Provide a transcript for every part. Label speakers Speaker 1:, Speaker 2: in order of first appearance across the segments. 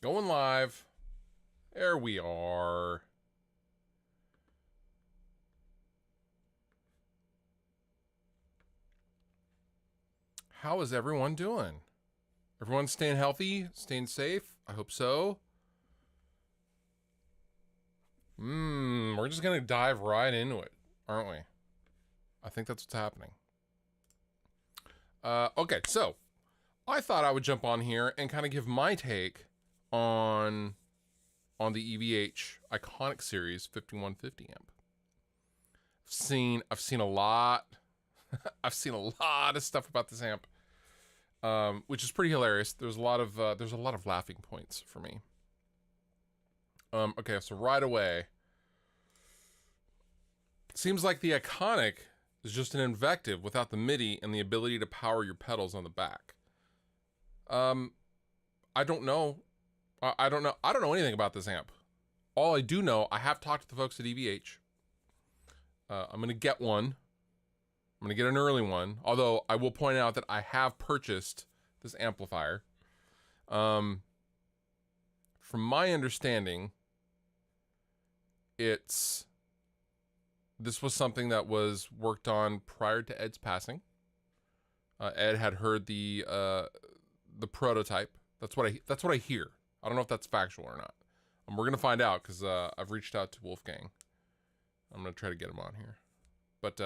Speaker 1: Going live. There we are. How is everyone doing? Everyone staying healthy? Staying safe? I hope so. We're just gonna dive right into it, aren't we? I think that's what's happening. Okay, so I thought I would jump on here and kind of give my take on the EVH Iconic Series 5150 amp. I've seen a lot. I've seen a lot of stuff about this amp, which is pretty hilarious. There's a lot of laughing points for me. Okay, so right away, it seems like the Iconic is just an invective without the MIDI and the ability to power your pedals on the back. I don't know. I don't know. I don't know anything about this amp. All I do know, I have talked to the folks at EVH. I'm gonna get one. I'm gonna get an early one. Although I will point out that I have purchased this amplifier. From my understanding, this was something that was worked on prior to Ed's passing. Ed had heard the prototype. That's what I hear. I don't know if that's factual or not. We're gonna find out because I've reached out to Wolfgang. I'm gonna try to get him on here, but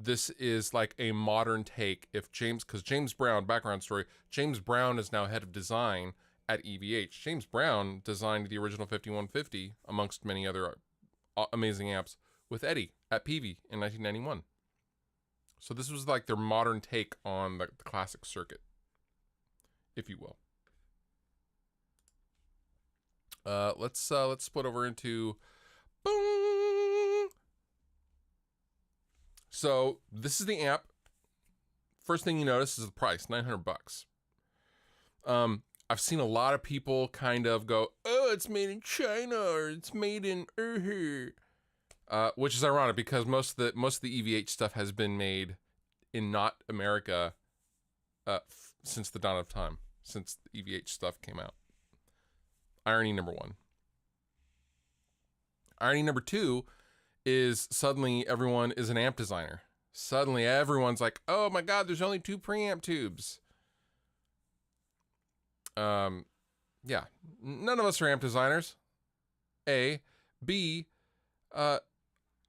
Speaker 1: this is like a modern take. Because James Brown, background story, James Brown is now head of design at EVH. James Brown designed the original 5150 amongst many other amazing amps with Eddie at PV in 1991. So this was like their modern take on the classic circuit, if you will. Let's split over into boom. So this is the amp. First thing you notice is the price, $900. I've seen a lot of people kind of go, "Oh, it's made in China," or "It's made in which is ironic because most of the EVH stuff has been made in not America since the dawn of time, since the EVH stuff came out. Irony number one. Irony number two is suddenly everyone is an amp designer. Suddenly everyone's like, "Oh my God, there's only 2 preamp tubes." Yeah, none of us are amp designers. A, B, I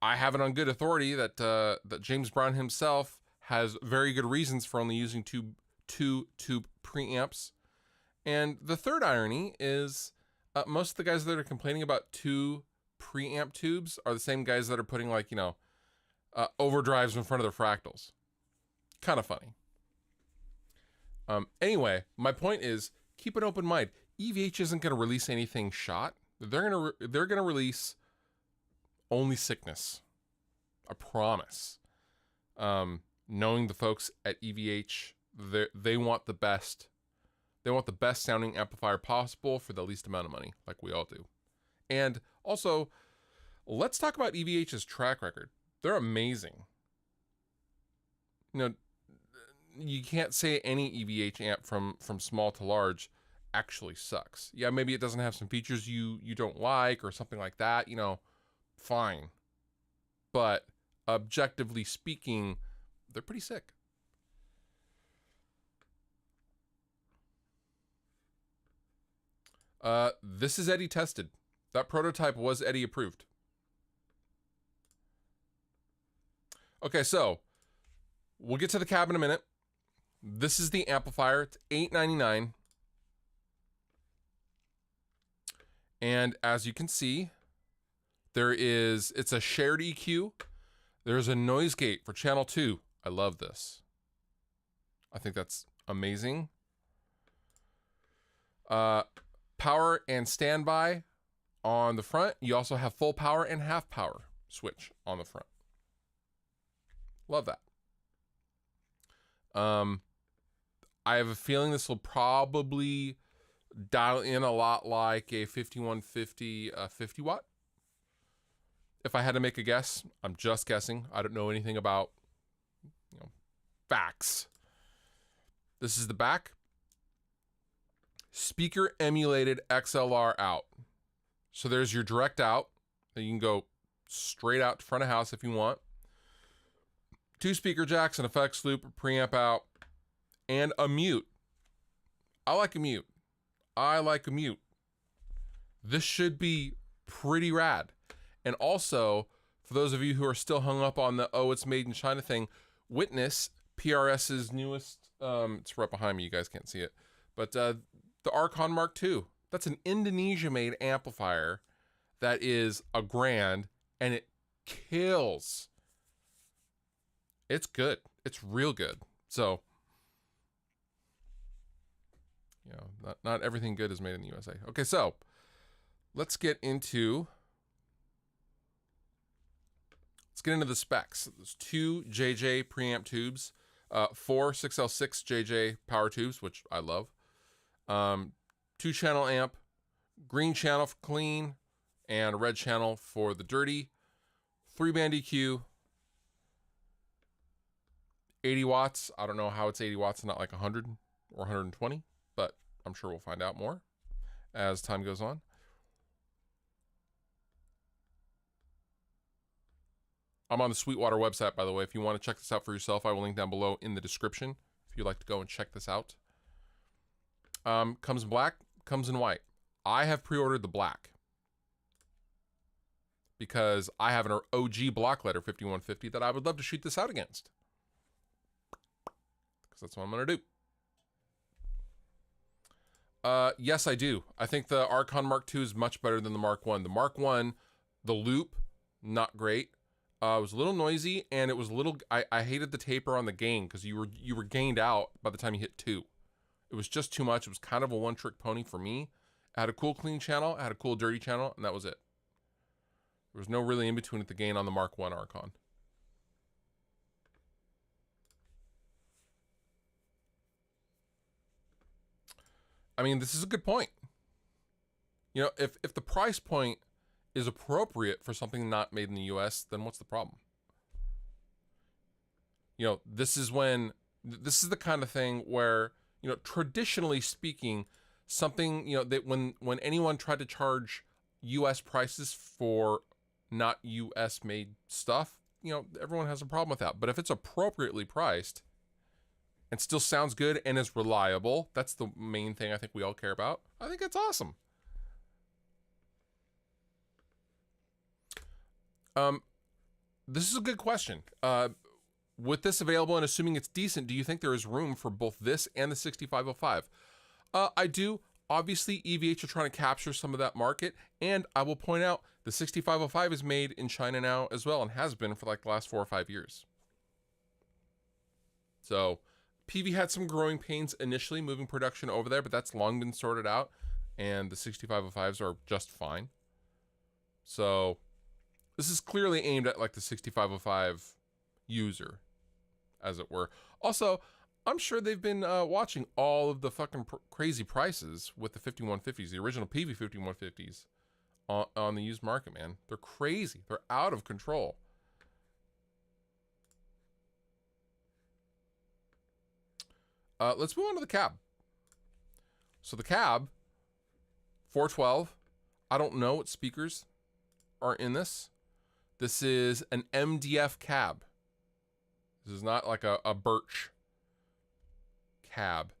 Speaker 1: have it on good authority that that James Brown himself has very good reasons for only using two tube preamps. And the third irony is most of the guys that are complaining about 2 preamp tubes are the same guys that are putting overdrives in front of their fractals. Kind of funny. Anyway, my point is, keep an open mind. EVH isn't going to release anything shot. They're gonna release only sickness. I promise. Knowing the folks at EVH, they want the best. They want the best sounding amplifier possible for the least amount of money, like we all do. And also, let's talk about EVH's track record. They're amazing. You can't say any EVH amp from small to large actually sucks. Yeah, maybe it doesn't have some features you don't like or something like that, fine. But objectively speaking, they're pretty sick. This is Eddie tested. That prototype was Eddie approved. Okay, so we'll get to the cab in a minute. This is the amplifier. It's $899. And as you can see, it's a shared EQ. There's a noise gate for channel 2. I love this. I think that's amazing. Power and standby on the front. You also have full power and half power switch on the front. Love that. I have a feeling this will probably dial in a lot like a 5150 50 watt. If I had to make a guess, I'm just guessing. I don't know anything about facts. This is the back. speaker emulated XLR out. So there's your direct out. You can go straight out to front of house if you want. 2 speaker jacks, an effects loop, a preamp out, and a mute. I like a mute. I like a mute. This should be pretty rad. And also, for those of you who are still hung up on the, oh, it's made in China thing, witness PRS's newest, it's right behind me, you guys can't see it, but the Archon Mark II. That's an Indonesia-made amplifier that is $1,000, and it kills. It's good. It's real good. So, you know, not everything good is made in the USA. Okay, so let's get into the specs. There's 2 JJ preamp tubes, 4 6L6 JJ power tubes, which I love. 2 channel amp, green channel for clean, and a red channel for the dirty. 3 band EQ, 80 watts. I don't know how it's 80 watts, not like 100 or 120, but I'm sure we'll find out more as time goes on. I'm on the Sweetwater website, by the way. If you want to check this out for yourself, I will link down below in the description if you'd like to go and check this out. Comes in black, comes in white. I have pre-ordered the black because I have an OG block letter 5150 that I would love to shoot this out against. Because that's what I'm going to do. Yes, I do. I think the Archon Mark II is much better than the Mark I. The Mark I, the loop, not great. It was a little noisy, and it was a little, I hated the taper on the gain because you were gained out by the time you hit 2. It was just too much. It was kind of a one-trick pony for me. I had a cool clean channel, I had a cool dirty channel, and that was it. There was no really in-between at the gain on the Mark I Archon. I mean, this is a good point. You know, if the price point is appropriate for something not made in the US, then what's the problem? You know, this is the kind of thing where, you know, traditionally speaking, something, you know, that when anyone tried to charge US prices for not US made stuff, you know, everyone has a problem with that. But if it's appropriately priced and still sounds good and is reliable, that's the main thing I think we all care about. I think it's awesome. This is a good question. With this available and assuming it's decent, do you think there is room for both this and the 6505? I do. Obviously, EVH are trying to capture some of that market, and I will point out the 6505 is made in China now as well and has been for like the last 4 or 5 years. So PV had some growing pains initially moving production over there, but that's long been sorted out, and the 6505s are just fine. So this is clearly aimed at like the 6505 user, as it were. Also, I'm sure they've been watching all of the fucking crazy prices with the 5150s, the original PV 5150s on the used market, man. They're crazy. They're out of control. Let's move on to the cab. So the cab, 412. I don't know what speakers are in this. This is an MDF cab. This is not like a birch cab.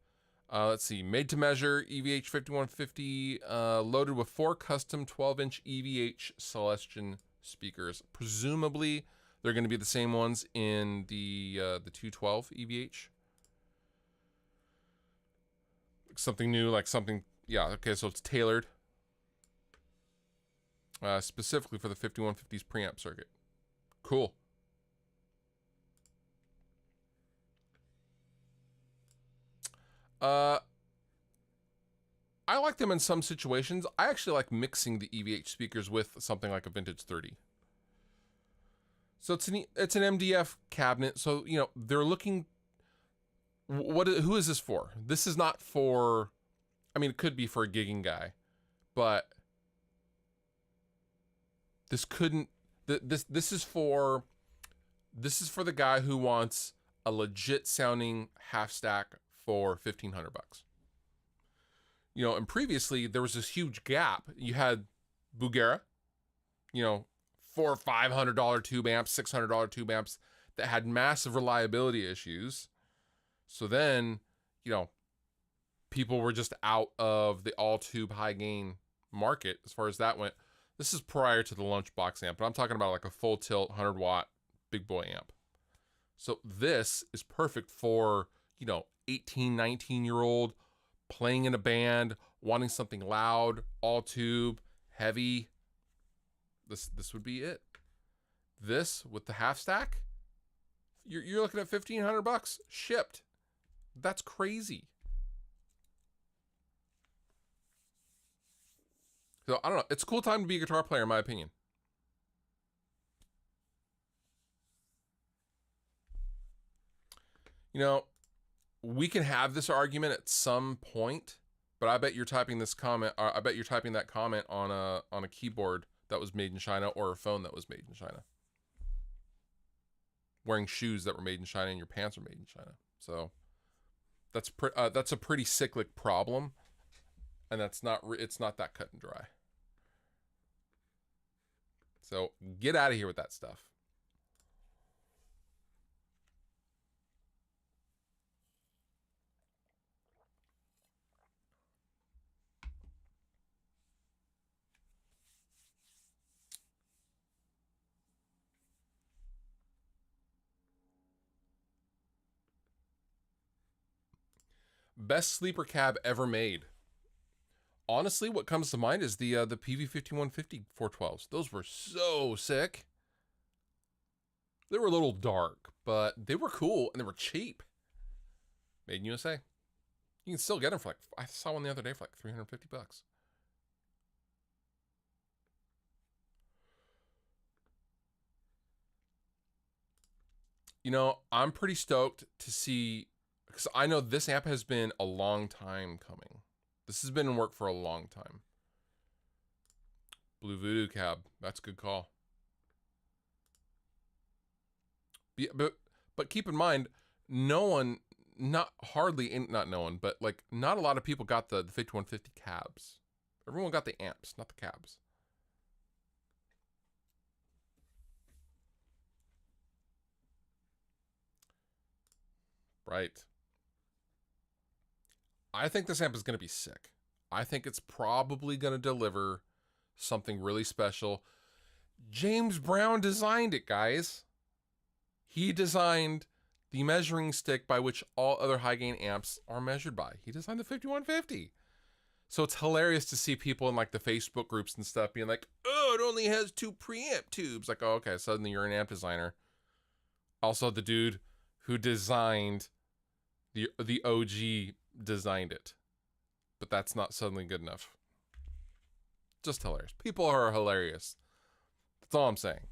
Speaker 1: Let's see, made to measure EVH 5150, loaded with 4 custom 12-inch EVH Celestion speakers. Presumably, they're going to be the same ones in the 212 EVH. Something new, like something, yeah, okay, so it's tailored. Specifically for the 5150's preamp circuit. Cool. I like them in some situations. I actually like mixing the EVH speakers with something like a vintage 30. So it's an MDF cabinet. So, you know, they're looking, who is this for? This is not for, I mean, it could be for a gigging guy, but this couldn't, this is for the guy who wants a legit sounding half stack for $1,500. You know, and previously there was this huge gap. You had Bugera, you know, $400 or $500 tube amps, $600 tube amps that had massive reliability issues. So then, you know, people were just out of the all tube high gain market as far as that went. This is prior to the Lunchbox amp, but I'm talking about like a full tilt 100 watt big boy amp. So this is perfect for, you know, 18, 19-year-old playing in a band, wanting something loud, all tube, heavy. This would be it. This with the half stack, you're looking at $1,500 shipped. That's crazy. So I don't know. It's a cool time to be a guitar player, in my opinion. You know, we can have this argument at some point, but I bet you're typing this comment. I bet you're typing that comment on a keyboard that was made in China or a phone that was made in China. Wearing shoes that were made in China and your pants are made in China. So that's a pretty cyclic problem, and it's not that cut and dry. So get out of here with that stuff. Best sleeper cab ever made. Honestly, what comes to mind is the PV5150 412s. Those were so sick. They were a little dark, but they were cool and they were cheap. Made in USA. You can still get them for like, I saw one the other day for like $350. You know, I'm pretty stoked to see, because I know this amp has been a long time coming. This has been in work for a long time. Blue Voodoo cab. That's a good call. But keep in mind, no one, not a lot of people got the 5150 cabs. Everyone got the amps, not the cabs. Right. I think this amp is going to be sick. I think it's probably going to deliver something really special. James Brown designed it, guys. He designed the measuring stick by which all other high gain amps are measured by. He designed the 5150. So it's hilarious to see people in like the Facebook groups and stuff being like, oh, it only has 2 preamp tubes. Like, oh, okay, suddenly you're an amp designer. Also, the dude who designed the OG designed it. But that's not suddenly good enough. Just hilarious. People are hilarious. That's all I'm saying.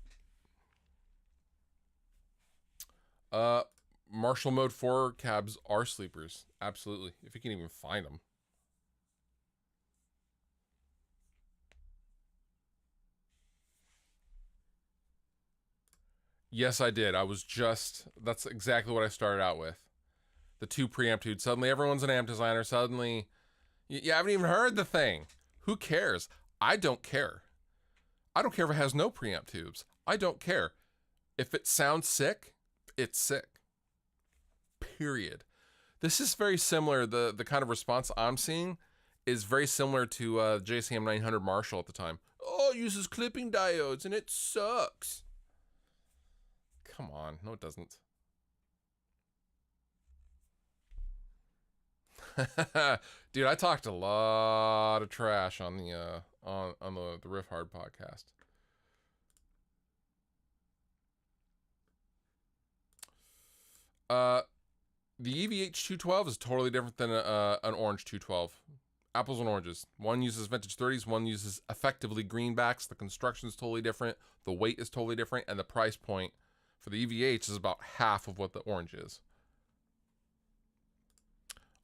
Speaker 1: Marshall Mode 4 cabs are sleepers. Absolutely. If you can even find them. Yes, I did. That's exactly what I started out with. The 2 preamp tubes. Suddenly everyone's an amp designer. Suddenly, you haven't even heard the thing. Who cares? I don't care. I don't care if it has no preamp tubes. I don't care. If it sounds sick, it's sick. Period. This is very similar. The kind of response I'm seeing is very similar to JCM 900 Marshall at the time. Oh, it uses clipping diodes and it sucks. Come on. No, it doesn't. Dude, I talked a lot of trash on the the Riff Hard podcast. The EVH 212 is totally different than an Orange 212. Apples and oranges. One uses vintage 30s, one uses effectively greenbacks. The construction is totally different. The weight is totally different, and the price point for the EVH is about half of what the Orange is.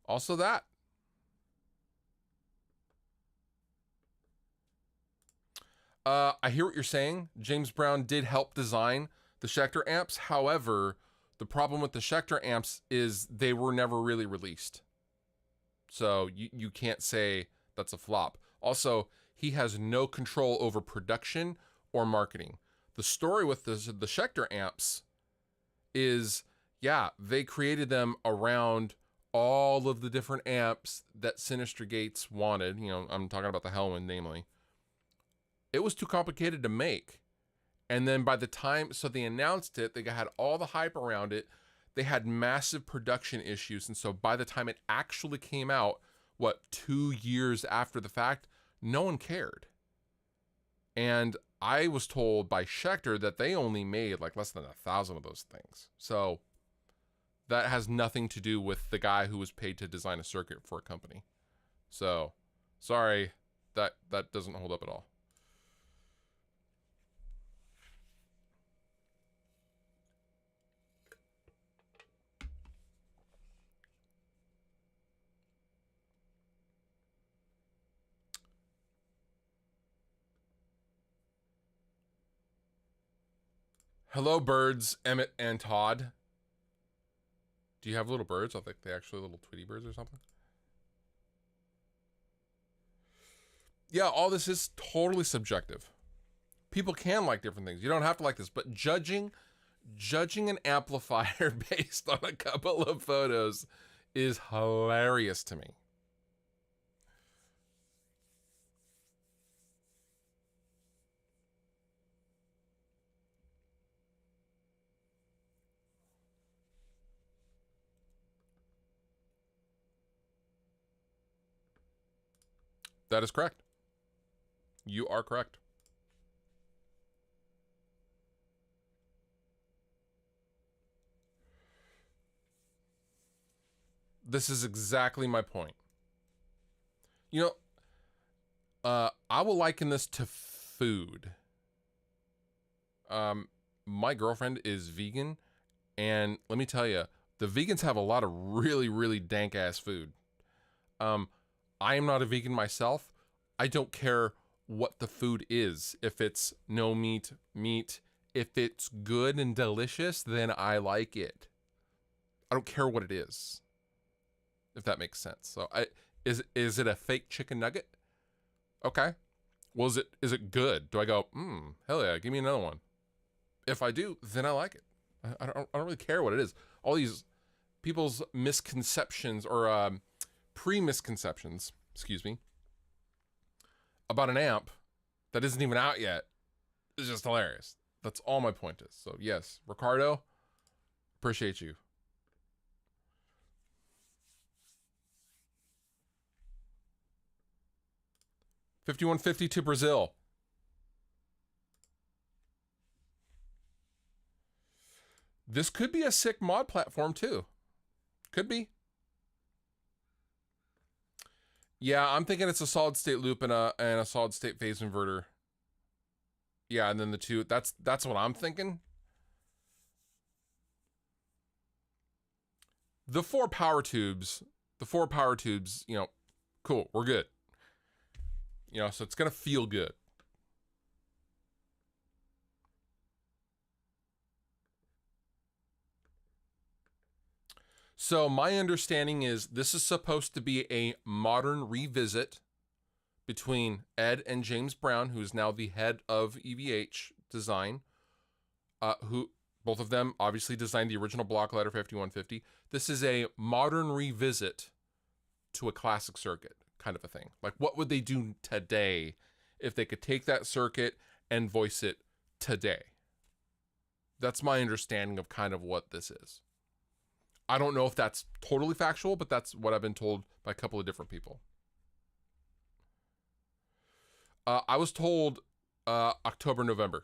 Speaker 1: Also that. I hear what you're saying. James Brown did help design the Schecter amps. However, the problem with the Schecter amps is they were never really released. So you can't say that's a flop. Also, he has no control over production or marketing. The story with the Schecter amps is, yeah, they created them around all of the different amps that Sinister Gates wanted. You know, I'm talking about the Hellwind, namely. It was too complicated to make. And then by the time, so they announced it, they had all the hype around it. They had massive production issues. And so by the time it actually came out, 2 years after the fact, no one cared. And I was told by Schecter that they only made like less than 1,000 of those things. So that has nothing to do with the guy who was paid to design a circuit for a company. So sorry, that doesn't hold up at all. Hello, birds, Emmett and Todd. Do you have little birds? I think they actually little Tweety birds or something. Yeah, all this is totally subjective. People can like different things. You don't have to like this, but judging an amplifier based on a couple of photos is hilarious to me. That is correct. You are correct. This is exactly my point. You know, I will liken this to food. My girlfriend is vegan, and let me tell you, the vegans have a lot of really, really dank ass food. I am not a vegan myself. I don't care what the food is. If it's no meat, meat. If it's good and delicious, then I like it. I don't care what it is. If that makes sense. So is it a fake chicken nugget? Okay. Well, is it good? Do I go, hell yeah, give me another one? If I do, then I like it. I don't really care what it is. All these people's misconceptions or pre-misconceptions, excuse me, about an amp that isn't even out yet is just hilarious. That's all my point is. So yes, Ricardo, appreciate you. $51.50 to Brazil. This could be a sick mod platform too. Could be. Yeah, I'm thinking it's a solid state loop and a solid state phase inverter. Yeah, and then the two. That's what I'm thinking. The four power tubes, you know, cool, we're good. You know, so it's gonna feel good. So my understanding is this is supposed to be a modern revisit between Ed and James Brown, who is now the head of EVH Design, who both of them obviously designed the original block letter for 5150. This is a modern revisit to a classic circuit kind of a thing. Like, what would they do today if they could take that circuit and voice it today? That's my understanding of kind of what this is. I don't know if that's totally factual, but that's what I've been told by a couple of different people. I was told October, November.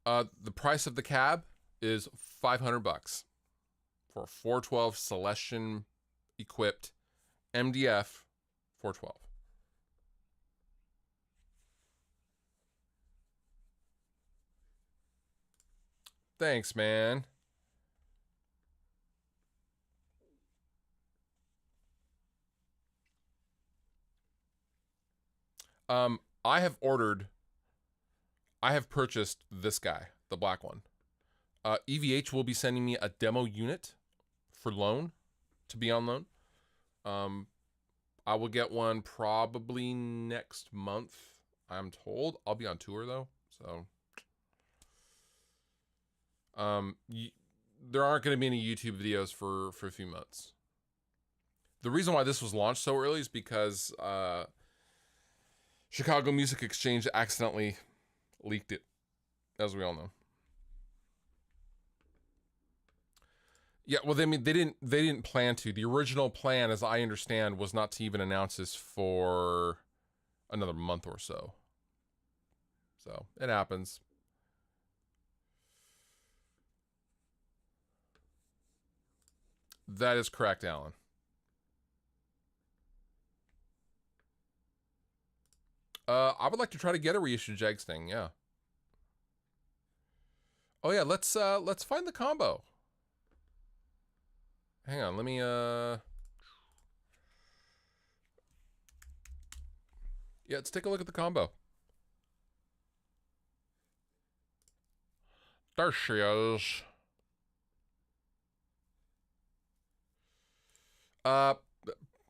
Speaker 1: The price of the cab is $500 for a 412 Celestion equipped MDF 412. Thanks, man. I have purchased this guy, the black one. EVH will be sending me a demo unit for loan, to be on loan. I will get one probably next month, I'm told. I'll be on tour though, so there aren't going to be any YouTube videos for a few months. The reason why this was launched so early is because Chicago Music Exchange accidentally leaked it, as we all know. Yeah, well, they didn't plan to. The original plan, as I understand, was not to even announce this for another month or so. So it happens. That is correct, Alan. I would like to try to get a reissue Jags thing. Yeah. Oh yeah, let's find the combo. Hang on, let me yeah, let's take a look at the combo. There she is.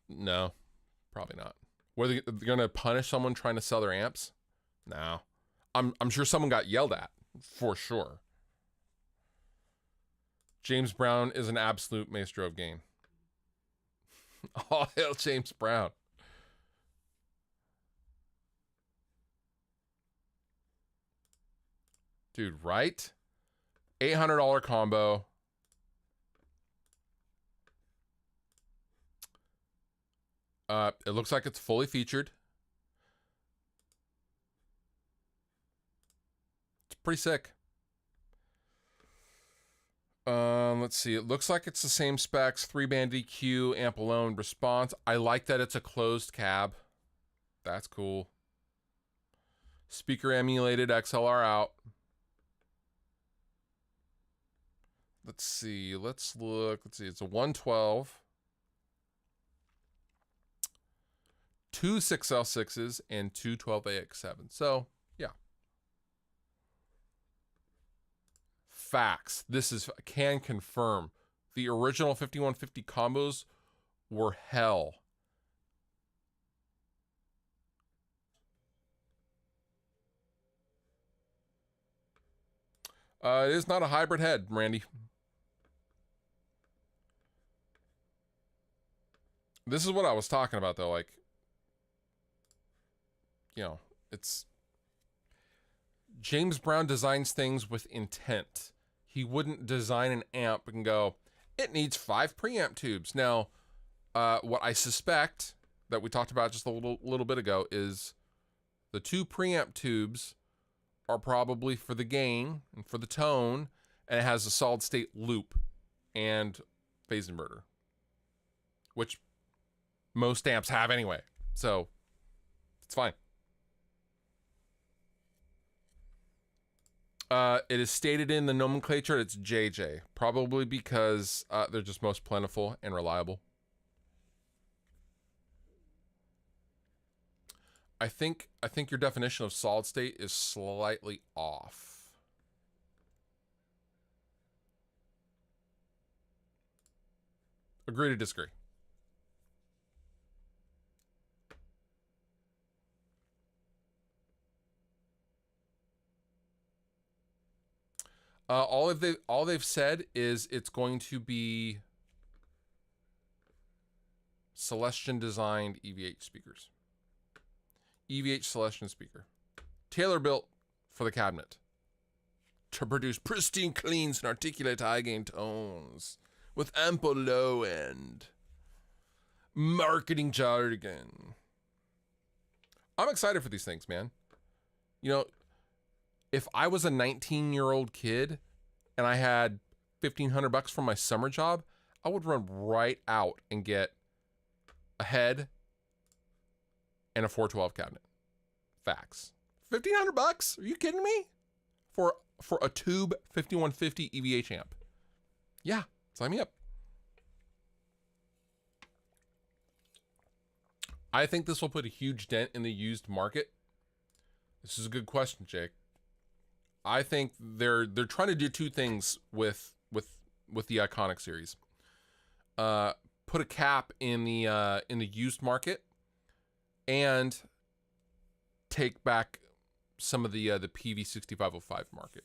Speaker 1: No, probably not. Were they gonna punish someone trying to sell their amps? No. I'm sure someone got yelled at, for sure. James Brown is an absolute maestro of game. All hail James Brown. Dude, right? $800 combo. It looks like it's fully featured. It's pretty sick. Let's see. It looks like it's the same specs. 3-band EQ, amp alone, response. I like that it's a closed cab. That's cool. Speaker emulated XLR out. Let's see. Let's look. Let's see. It's a 112. 2 6L6s and 2 12AX7. So, yeah. Facts. This is, can confirm. The original 5150 combos were hell. It is not a hybrid head, Randy. This is what I was talking about, though. Like, you know, it's... James Brown designs things with intent. He wouldn't design an amp and go, it needs 5 preamp tubes. Now, what I suspect that we talked about just a little bit ago is the 2 preamp tubes are probably for the gain and for the tone, and it has a solid state loop and phase inverter, which most amps have anyway. So it's fine. It is stated in the nomenclature it's JJ, probably because they're just most plentiful and reliable. I think your definition of solid state is slightly off. Agree to disagree. All they've said is it's going to be Celestion designed EVH speakers. EVH Celestion speaker. Tailor built for the cabinet to produce pristine cleans and articulate high gain tones with ample low end. Marketing jargon. I'm excited for these things, man. You know, if I was a 19-year-old kid and I had $1,500 from my summer job, I would run right out and get a head and a 412 cabinet. Facts. $1,500? Are you kidding me? For a tube 5150 EVH amp. Yeah, sign me up. I think this will put a huge dent in the used market. This is a good question, Jake. I think they're trying to do two things with the Iconic series. Put a cap in the used market and take back some of the PV 6505 market,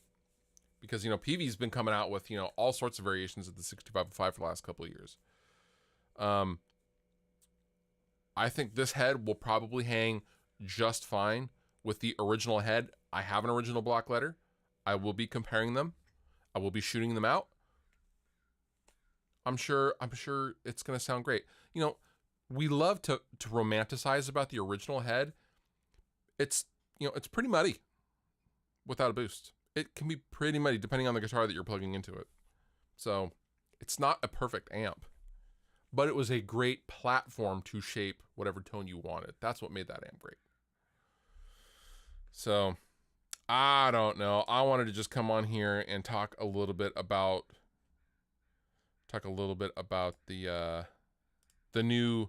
Speaker 1: because PV's been coming out with all sorts of variations of the 6505 for the last couple of years. I think this head will probably hang just fine with the original head. I have an original block letter. I will be comparing them. I will be shooting them out. I'm sure it's going to sound great. We love to romanticize about the original head. It's it's pretty muddy without a boost. It can be pretty muddy depending on the guitar that you're plugging into it. So it's not a perfect amp, but it was a great platform to shape whatever tone you wanted. That's what made that amp great. So I don't know. I wanted to just come on here and talk a little bit about the new,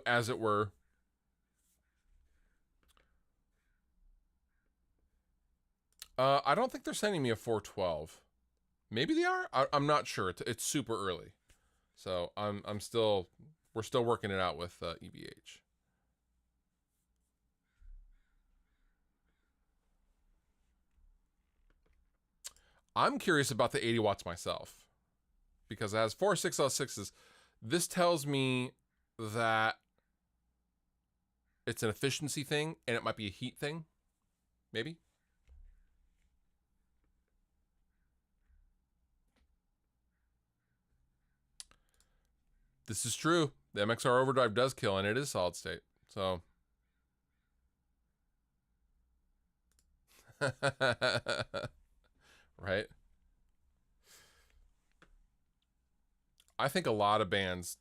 Speaker 1: as it were. I don't think they're sending me a 412. Maybe they are. I'm not sure. It's super early, so we're still working it out with EVH. I'm curious about the 80 watts myself, because it has 4 6L6s. This tells me that it's an efficiency thing, and it might be a heat thing, maybe. This is true. The MXR overdrive does kill, and it is solid state. So right. I think a lot of bands,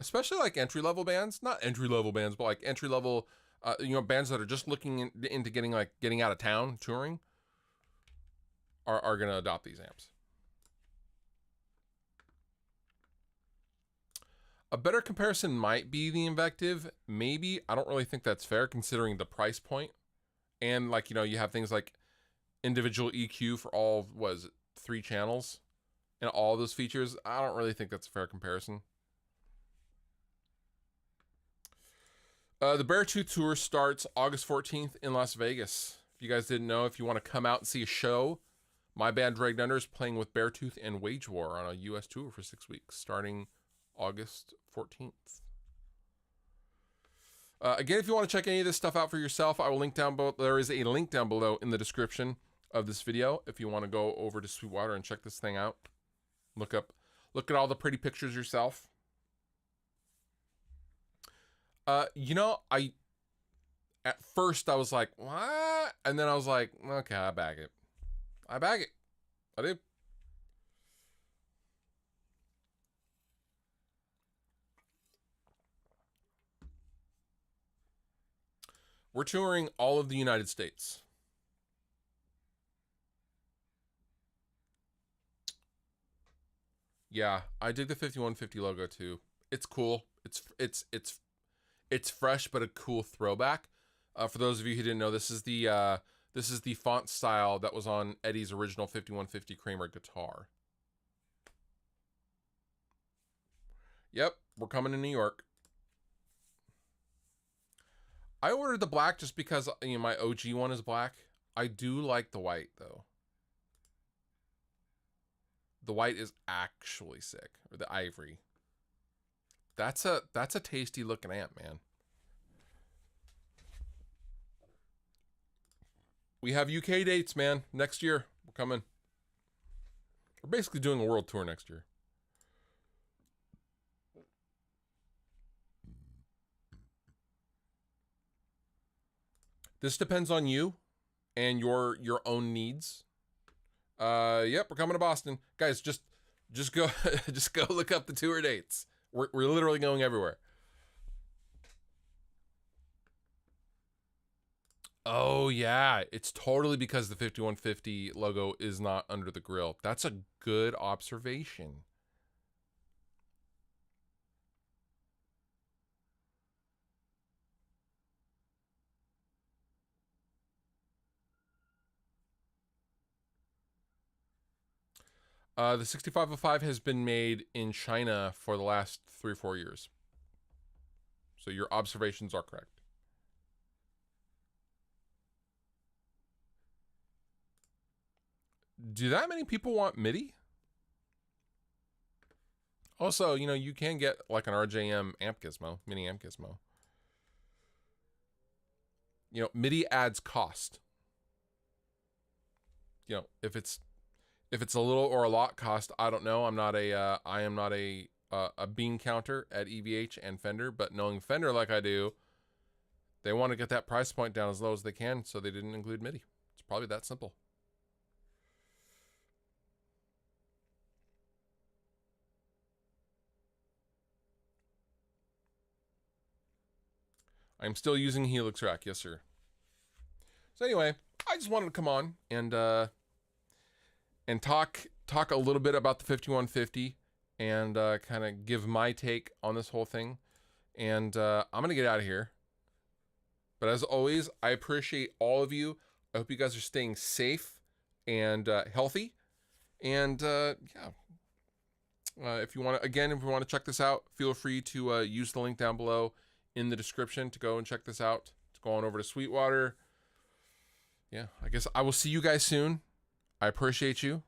Speaker 1: especially like entry-level bands, not entry-level bands, but like entry-level, bands that are just looking into getting out of town touring, are going to adopt these amps. A better comparison might be the Invective. Maybe. I don't really think that's fair considering the price point. And you have things like individual EQ for all, 3 channels and all those features. I don't really think that's a fair comparison. The Beartooth Tour starts August 14th in Las Vegas. If you guys didn't know, if you want to come out and see a show, my band Dragged Under is playing with Beartooth and Wage War on a US tour for 6 weeks, starting August 14th. Again, if you want to check any of this stuff out for yourself, I will link down below. There is a link down below in the description of this video if you want to go over to Sweetwater and check this thing out. Look at all the pretty pictures yourself. At first I was like, what? And then I was like, okay, I bag it. I do. We're touring all of the United States. Yeah, I dig the 5150 logo too. It's cool. It's fresh, but a cool throwback. For those of you who didn't know, this is the font style that was on Eddie's original 5150 Kramer guitar. Yep, we're coming to New York. I ordered the black just because my OG one is black. I do like the white though. The white is actually sick, or the ivory. That's a tasty looking amp, man. We have UK dates, man. Next year, we're coming. We're basically doing a world tour next year. This depends on you and your own needs. Yep, we're coming to Boston. Guys, just go just go look up the tour dates. We're literally going everywhere. Oh yeah, it's totally because the 5150 logo is not under the grill. That's a good observation. The 6505 has been made in China for the last 3 or 4 years. So your observations are correct. Do that many people want MIDI? Also, you know, you can get like an RJM amp gizmo, mini amp gizmo. You know, MIDI adds cost. You know, if it's a little or a lot cost, I don't know. I am not a bean counter at EVH and Fender, but knowing Fender like I do, they want to get that price point down as low as they can, so they didn't include MIDI. It's probably that simple. I'm still using Helix Rack, yes sir. So anyway, I just wanted to come on and talk a little bit about the 5150 and kind of give my take on this whole thing. And I'm gonna get out of here. But as always, I appreciate all of you. I hope you guys are staying safe and healthy. And if you want to check this out, feel free to use the link down below in the description to go and check this out. To go on over to Sweetwater. Yeah, I guess I will see you guys soon. I appreciate you.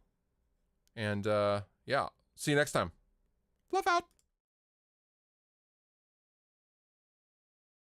Speaker 1: And yeah, see you next time. Love out.